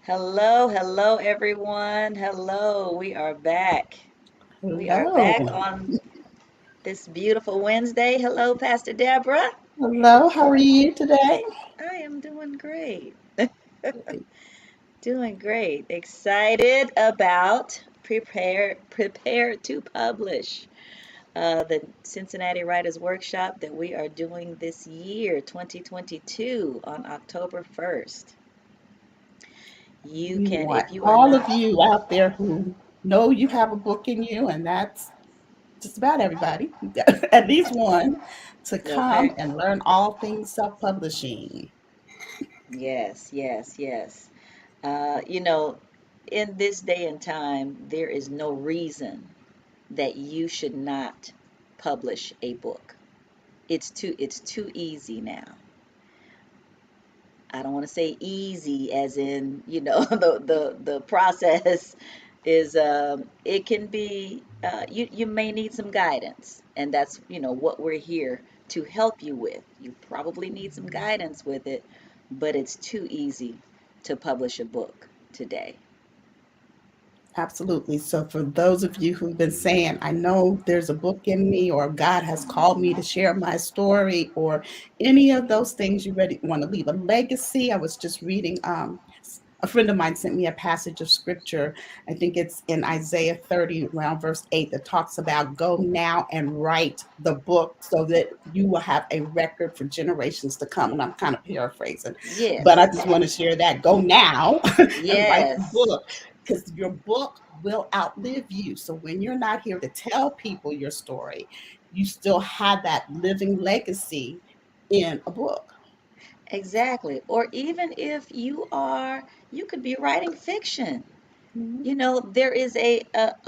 Hello, hello, everyone. Hello, we are back. We are back Hello. on this beautiful Wednesday. Hello, Pastor Deborah. Hello. How are you today? I am doing great. Doing great. Excited about prepare to publish the Cincinnati Writers Workshop that we are doing this year, 2022, on October 1st. You We can, want if you are all not of you out there who know you have a book in you, and that's just about everybody, at least one, to come okay. and learn all things self publishing. Yes, yes, yes. You know, in this day and time, there is no reason that you should not publish a book. It's too easy now. I don't want to say easy as in, the process is it can be you may need some guidance, and that's, what we're here to help you with. You probably need some guidance with it, but it's too easy to publish a book today. Absolutely. So, for those of you who've been saying, I know there's a book in me, or God has called me to share my story, or any of those things, you ready want to leave a legacy. I was just reading, a friend of mine sent me a passage of scripture. I think it's in Isaiah 30, around verse 8, that talks about go now and write the book so that you will have a record for generations to come. And I'm kind of paraphrasing, but I Yes. just want to share that. Go now and write the Yes. book, because your book will outlive you. So when you're not here to tell people your story, you still have that living legacy in a book. Exactly. Or even if you could be writing fiction. Mhm. There is a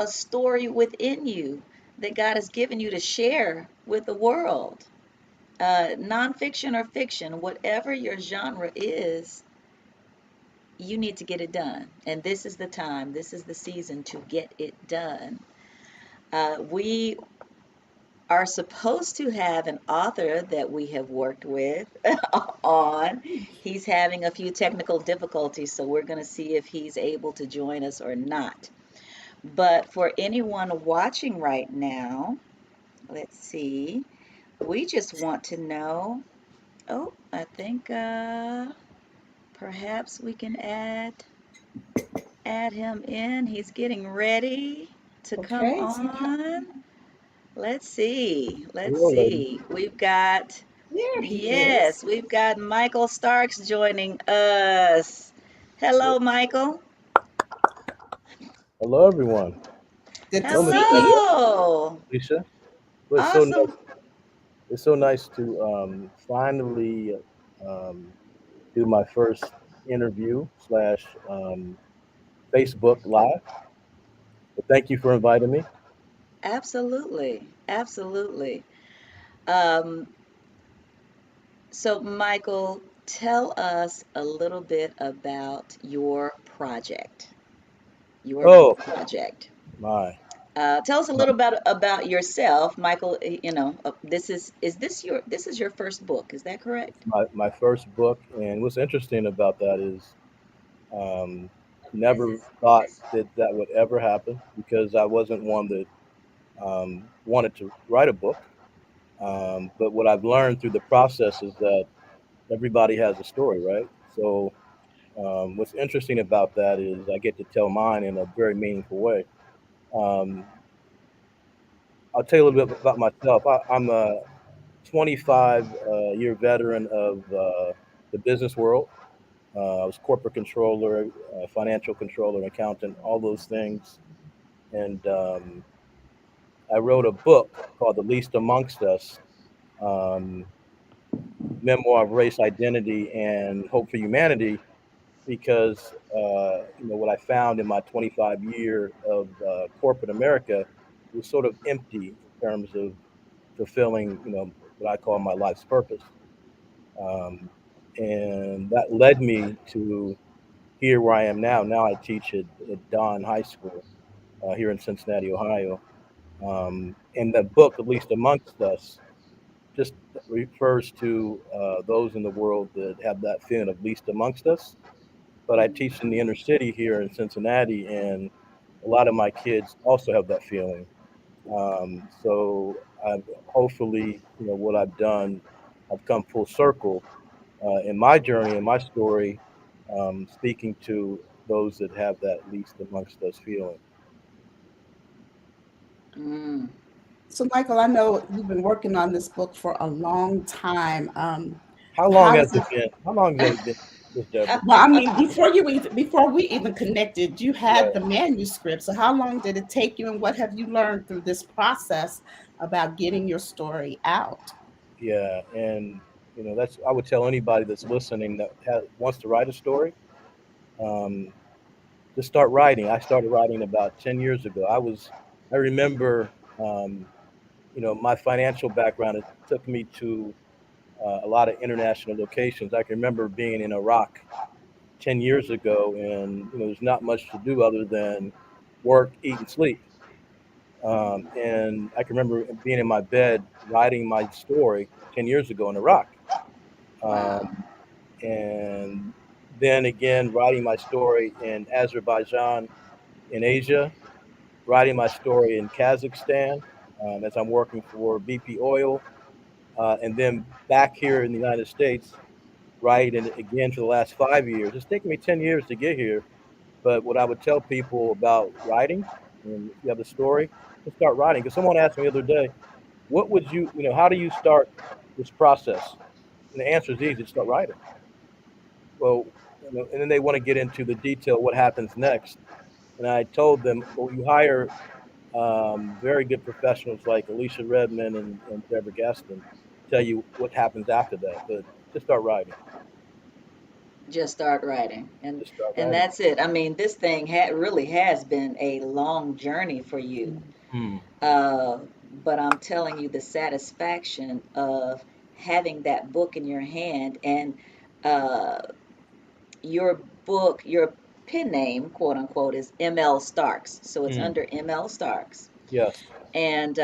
story within you that God has given you to share with the world. Nonfiction or fiction, whatever your genre is, you need to get it done. And this is the time, this is the season to get it done. We are supposed to have an author that we have worked with on. He's having a few technical difficulties, so we're going to see if he's able to join us or not. But for anyone watching right now, let's see. We just want to know. Oh, I think perhaps we can add him in. He's getting ready to come Okay, is he on. Let's see. Let's Hello, ladies. see. We've got, there he is. yes, we've got Michael Starks joining us. Hello, Michael. Hello, everyone. Good to Hello, Miss see you. Lisa. Well, Awesome. it's so nice to finally um, do my first interview slash Facebook Live. But thank you for inviting me. Absolutely. Absolutely. Um, So, Michael, tell us a little bit about your project, your Oh book project. my, Tell us a little about yourself, Michael. This is your first book, is that correct? my first book, and what's interesting about that is um, never thought that that would ever happen because I wasn't one that wanted to write a book. But what I've learned through the process is that everybody has a story, right? So what's interesting about that is I get to tell mine in a very meaningful way. Um, I'll tell you a little bit about myself. I'm a 25 year veteran of the business world. I was corporate controller, financial controller, accountant, all those things. And I wrote a book called The Least Amongst Us, um, Memoir of Race, Identity, and Hope for Humanity, because what I found in my 25 year of corporate America was sort of empty in terms of fulfilling what I call my life's purpose, um, and that led me to here where I am now. Now I teach at Don High School here in Cincinnati, Ohio, and the book, at least amongst us, just refers to those in the world that have that feeling of least amongst us. but I teach in the inner city here in Cincinnati, and a lot of my kids also have that feeling. So I've hopefully, what I've done, I've come full circle in my journey and my story, speaking to those that have that least amongst us feeling. Mm. So, Michael, I know you've been working on this book for a long time. How long How has is it it? been? How long has it been, Miss Deborah? Well, I mean, before we even connected, you had Right. the manuscript. So, how long did it take you, and what have you learned through this process about getting your story out? Yeah, and that's I would tell anybody that's listening that wants to write a story, um, just start writing. I started writing about 10 years ago. I remember, um, my financial background. It took me to a lot of international locations. I can remember being in Iraq 10 years ago, and there's not much to do other than work, eat, and sleep. And I can remember being in my bed writing my story 10 years ago in Iraq. Wow. Um, and then again writing my story in Azerbaijan in Asia, writing my story in Kazakhstan as I'm working for BP Oil, and then back here in the United States, writing again for the last 5 years. It's taken me 10 years to get here, but what I would tell people about writing, and if you have a story, just start writing. Because someone asked me the other day, what would how do you start this process? And the answer is easy: just start writing. Well, and then they want to get into the detail what happens next. And I told them, well, you hire very good professionals like Alicia Redman and Deborah Gaston tell you what happens after that. But just start writing. Just start writing, and Just start and writing. that's it. I mean, this thing really has been a long journey for you. Hmm. Uh, but I'm telling you, the satisfaction of having that book in your hand, and uh, your book, your pen name, quote unquote, is ML Starks. So it's Hmm. under ML Starks. Yes. And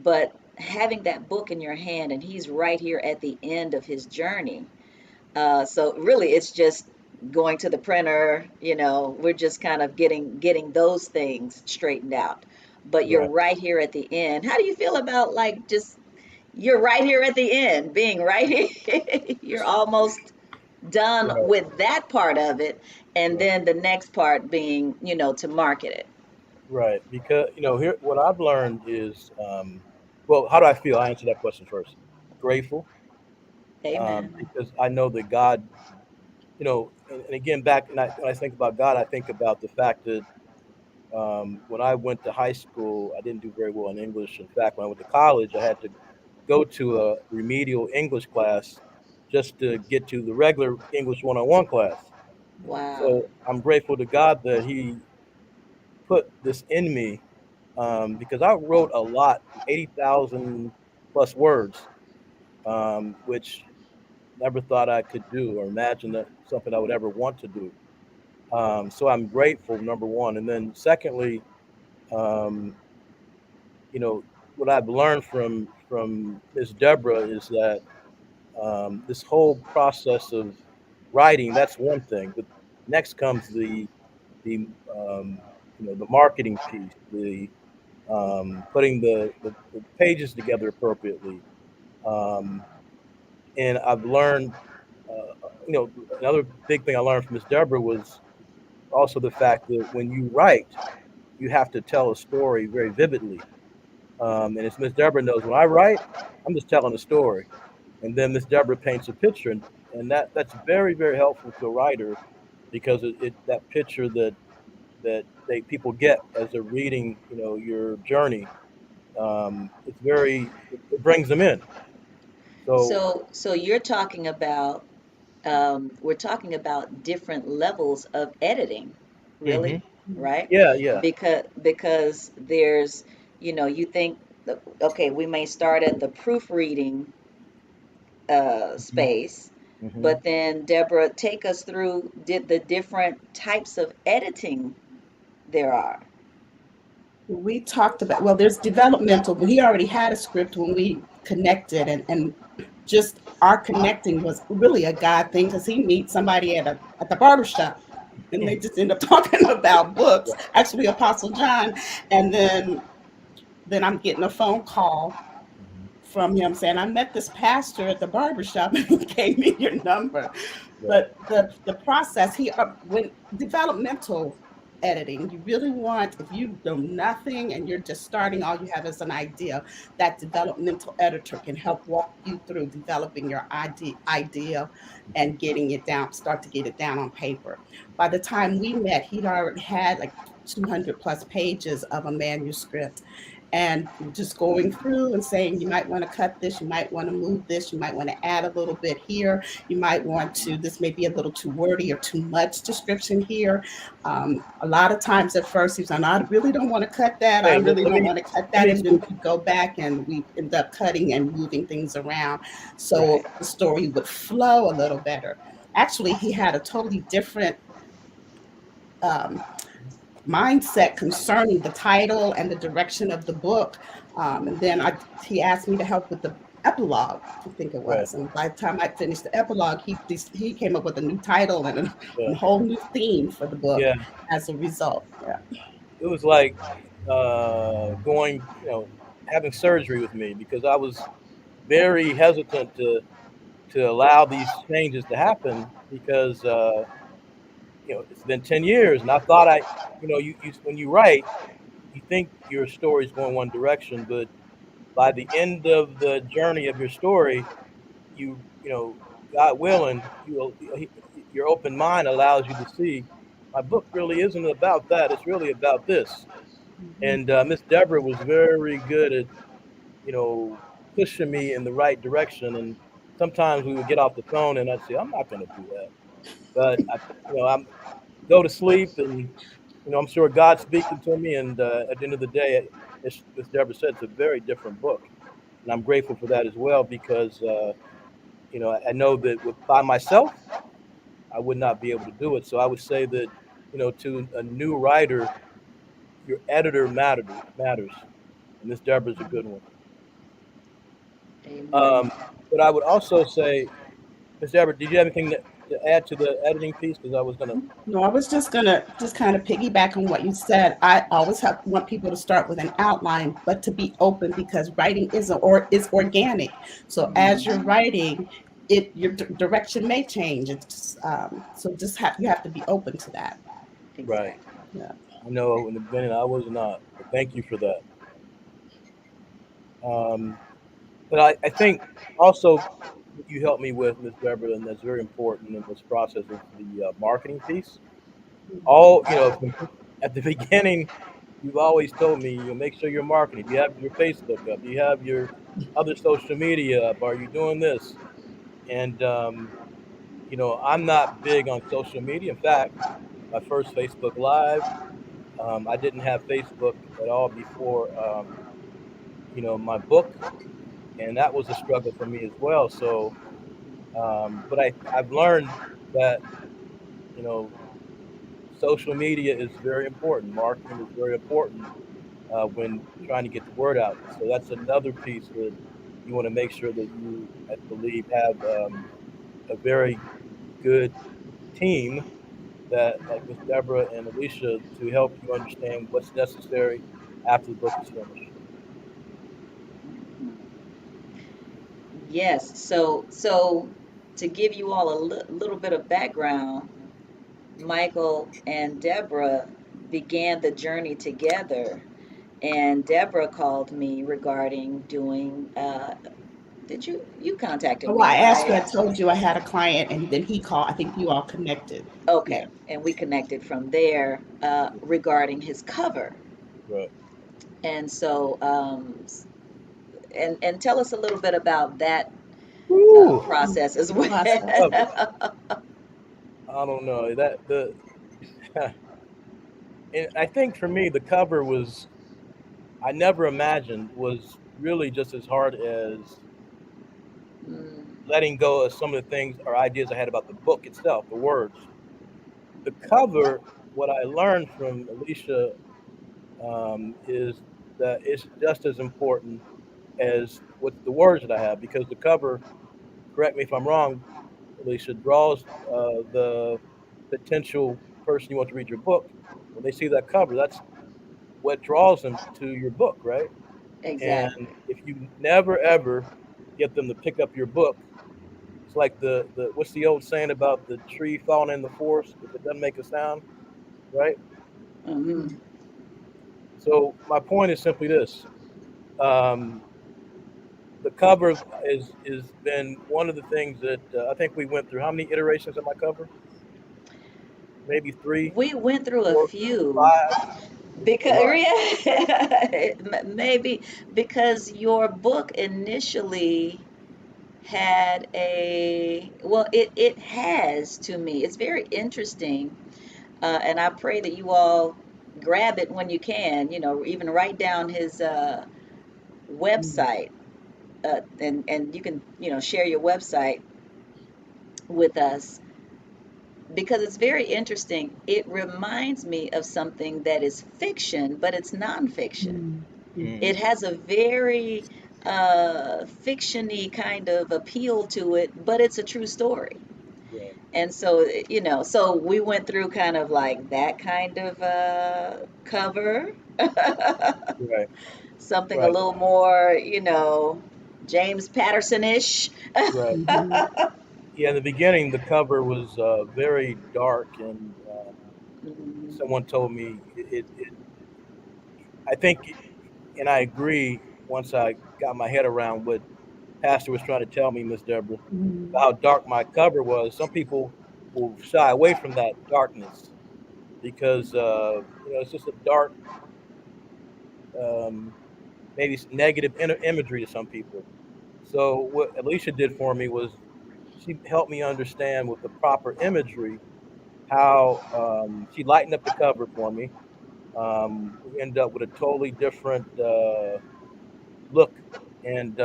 but having that book in your hand, and he's right here at the end of his journey. So really, it's just going to the printer. We're just kind of getting those things straightened out. But you're Right. right here at the end. How do you feel about, like, just you're right here at the end, being right here? You're almost done Right. with that part of it, and Right. then the next part being, to market it. Right. Because here what I've learned is, well, how do I feel? I answer that question first. Grateful, Amen. because I know that God, and again, back, and when I think about God, I think about the fact that when I went to high school, I didn't do very well in English. In fact, when I went to college, I had to go to a remedial English class just to get to the regular English one-on-one class. Wow. So I'm grateful to God that He put this in me, because I wrote a lot, 80,000 plus words, which never thought I could do or imagine that something I would ever want to do. So I'm grateful, number one. And then secondly, um, you know, what I've learned from Miss Deborah is that this whole process of writing, that's one thing, but next comes the the marketing piece, the putting the pages together appropriately. Um, and I've learned, another big thing I learned from Miss Deborah was also the fact that when you write, you have to tell a story very vividly. And as Miss Deborah knows, when I write, I'm just telling a story, and then Miss Deborah paints a picture, and that's very very helpful to a writer because it that picture that they people get as they're reading, your journey. It brings them in. So. So you're talking about, we're talking about different levels of editing, Hmm. really, right? Yeah, yeah. Because there's, you think, okay, we may start at the proofreading Hmm. space, Hmm. but then Deborah, take us through did the different types of editing there are. We talked about, well, there's developmental, but he already had a script when we connected, and just our connecting was really a God thing, because he meets somebody at the barbershop, and they just end up talking about books, actually Apostle John. And then I'm getting a phone call Mhm. from him saying, I met this pastor at the barbershop and he gave me your number. Right. But the process, when developmental editing, you really want, if you know nothing and you're just starting, all you have is an idea, that developmental editor can help walk you through developing your idea and getting it down, start to get it down on paper. By the time we met, he'd already had like 200 plus pages of a manuscript, and just going through and saying, you might want to cut this, you might want to move this, you might want to add a little bit here, you might want to, this may be a little too wordy or too much description here. A lot of times at first he's like, I really don't want to cut that, I Hey, let, really let don't me want to cut let that, me and then we go back and we end up cutting and moving things around Right. so the story would flow a little better. Actually, he had a totally different um, mindset concerning the title and the direction of the book. And then he asked me to help with the epilogue, I think it right. was. And by the time I finished the epilogue, he came up with a new title and Yeah. a whole new theme for the book Yeah. as a result. Yeah. It was like going, having surgery with me, because I was very hesitant to allow these changes to happen, because it's been 10 years, and I thought you when you write, you think your story's going one direction, but by the end of the journey of your story, God willing, your open mind allows you to see my book really isn't about that. It's really about this. Mhm. And Miss Deborah was very good at, you know, pushing me in the right direction. And sometimes we would get off the phone, and I'd say, I'm not going to do that. But I'm go to sleep, and I'm sure God's speaking to me. And at the end of the day, as Miss Deborah said, it's a very different book, and I'm grateful for that as well, because I know that by myself, I would not be able to do it. So I would say that, to a new writer, your editor matters, and Miss Deborah's a good one. Amen. Um, but I would also say, Miss Deborah, did you have anything to add to the editing piece? Because I was gonna. No, I was just gonna just kind of piggyback on what you said. I always want people to start with an outline, but to be open, because writing is organic. So as you're Mhm. writing, your direction may change. It's just, so you have to be open to that. Right. Exactly. Yeah. I know in the beginning I was not, but thank you for that. Um, but I think also what you helped me with, Miss Deborah, and that's very important in this process, is the marketing piece. All at the beginning, you've always told me, make sure you're marketing. Do you have your Facebook up? Do you have your other social media up? Are you doing this? And I'm not big on social media. In fact, my first Facebook Live, I didn't have Facebook at all before, my book, and that was a struggle for me as well. So, but I've learned that you know social media is very important. Marketing is very important when trying to get the word out. So that's another piece that you want to make sure that you, I believe, have a very good team, that like Miss Deborah and Alicia, to help you understand what's necessary after the book is finished. Yes. So to give you all a little bit of background, Michael and Deborah began the journey together, and Deborah called me regarding doing. Did you contacted Well, me, I asked you, right? I told you I had a client, and then he called. I think you all connected. Yeah. Okay, and we connected from there regarding his cover, Right. and so and tell us a little bit about that Woo! process as The well. process. Cover. I don't know that the. And I think for me, the cover was, I never imagined was really just as hard as Mm, letting go of some of the things or ideas I had about the book itself, the words. The cover, what I learned from Alicia, is that it's just as important as what the words that I have, because the cover, correct me if I'm wrong, Alicia, draws the potential person you want to read your book. When they see that cover, that's what draws them to your book, right? And Exactly. if you never ever get them to pick up your book, it's like the what's the old saying about the tree falling in the forest if it doesn't make a sound, right? Hmm. So my point is simply this: um, the cover is been one of the things that I think we went through. How many iterations of my cover? Maybe three, We went through a four, few five, a because lot. maybe because your book initially had a, well, it has, to me, it's very interesting, and I pray that you all grab it when you can, even write down his Mm. website, and you can, share your website with us, because it's very interesting. It reminds me of something that is fiction, but it's nonfiction. Mm. Mm, It has a very fiction-y kind of appeal to it, but it's a true story. right, And so, so we went through kind of like that kind of cover, right, something a right, little more, James Patterson-ish. right. Mhm. Yeah, in the beginning, the cover was very dark, and Mhm. someone told me I think, and I agree. Once I got my head around what Pastor was trying to tell me, Miss Deborah, about Mhm. how dark my cover was, some people will shy away from that darkness because it's just a dark, um, maybe negative imagery to some people. So what Alicia did for me was she helped me understand with the proper imagery how she lightened up the cover for me. We ended up with a totally different look, and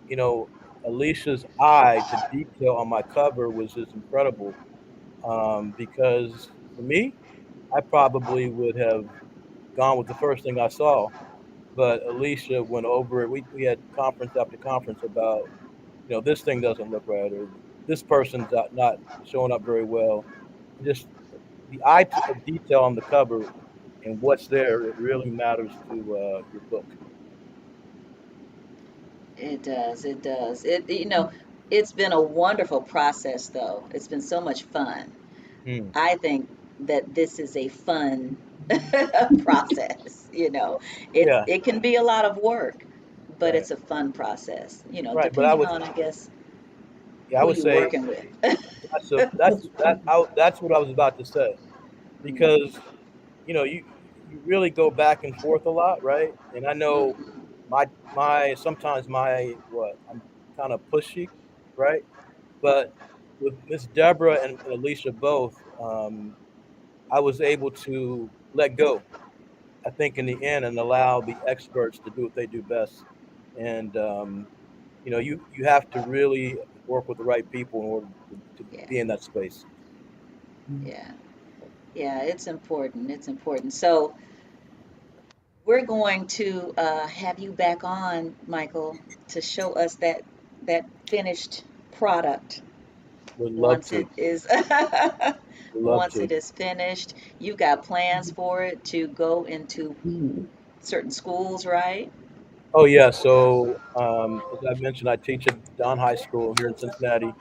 you know, Alicia's eye to detail on my cover was just incredible. Because for me, I probably would have gone with the first thing I saw, but Alicia went over it. We had conference after conference about, this thing doesn't look right, or this person's not showing up very well. Just the of detail on the cover and what's there, it really matters to your book. It does. It does. It's been a wonderful process, though. It's been so much fun. Mm, I think that this is a fun process. It yeah, it can be a lot of work, but right, it's a fun process. right. But Depending on, I guess, yeah, I who would you're say working with. that's what I was about to say, because you really go back and forth a lot, right? And I know Mhm. my sometimes my what I'm kind of pushy, right? But with Miss Deborah and Alicia both, I was able to let go. I think in the end, and allow the experts to do what they do best. And you have to really work with the right people in order to Yeah, be in that space. yeah, yeah. It's important. It's important. So we're going to have you back on, Michael, to show us that finished product Would love once to. it is Would love once to. it is finished. You've got plans for it to go into Mhm. certain schools, right? Oh yeah. So as I mentioned, I teach at Don High School here in Cincinnati.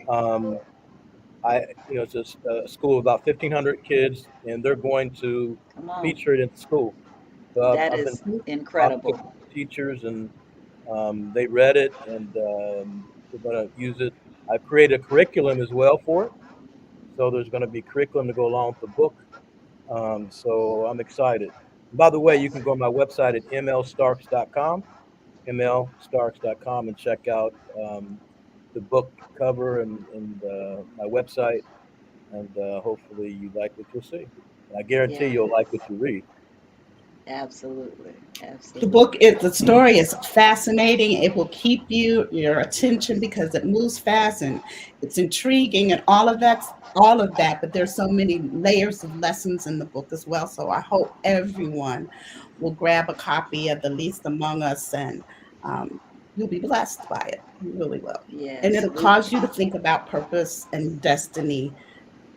Um, it's a school of about 1,500 kids, and they're going to Come on. feature it in school. So That I've been is talking to incredible. teachers, and they read it, and they're going to use it. I've created a curriculum as well for it. So there's going to be curriculum to go along with the book. So I'm excited. By the way, you can go on my website at mlstarks.com, mlstarks.com, and check out the book cover and my website, and hopefully you like what you'll see. And I guarantee Yeah. you'll like what you read. Absolutely. The book Absolutely. is the story is fascinating. It will keep your attention because it moves fast and it's intriguing and all of that. But there's so many layers of lessons in the book as well. So I hope everyone will grab a copy of The Least Among Us, and you'll be blessed by it. You really will, and Yes. it'll cause you to think about purpose and destiny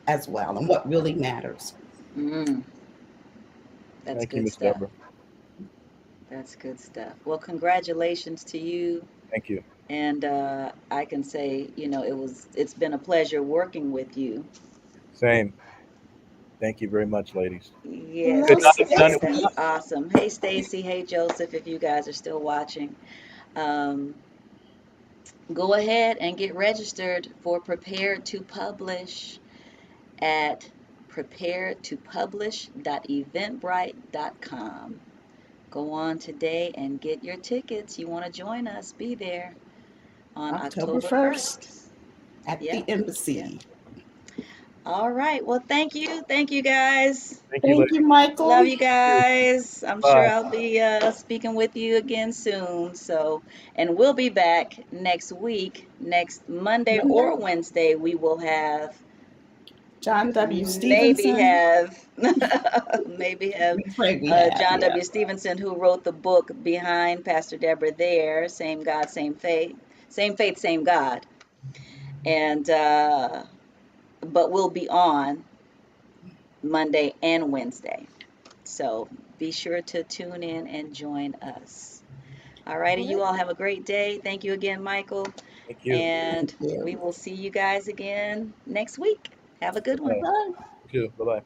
as well, and what really matters. Mm, that's Thank you, good Miss stuff. Deborah. That's good stuff. Well, congratulations to you. Thank you. And I can say, it's been a pleasure working with you. Same. Thank you very much, ladies. Yes, Could Hello, not yes, have done yes. it That's Stacy. without. awesome. Hey, Stacy. Hey, Joseph, if you guys are still watching. Um, Go ahead and get registered for Prepare to Publish at preparetopublish.eventbrite.com. Go on today and get your tickets. You want to join us, be there on October October 1st 1st. at Yep, the yep. embassy. All right. Well, thank you. Thank you, guys. Thank you, Thank ladies. you, Love Michael. you guys. I'm sure Bye. I'll be speaking with you again soon. So, and we'll be back next week, next Monday Monday, or Wednesday. We will have John W. maybe Stevenson. have maybe have We pray we have, John yeah. W. Stevenson, who wrote the book behind Pastor Deborah there, Same God, Same Faith, Same Faith, Same God. And but we'll be on Monday and Wednesday. So be sure to tune in and join us. All righty, All you right. all have a great day. Thank you again, Michael. Thank you. Thank And we you. will see you guys again next week. Have a good one. Okay. Bye. Thank you. Bye bye.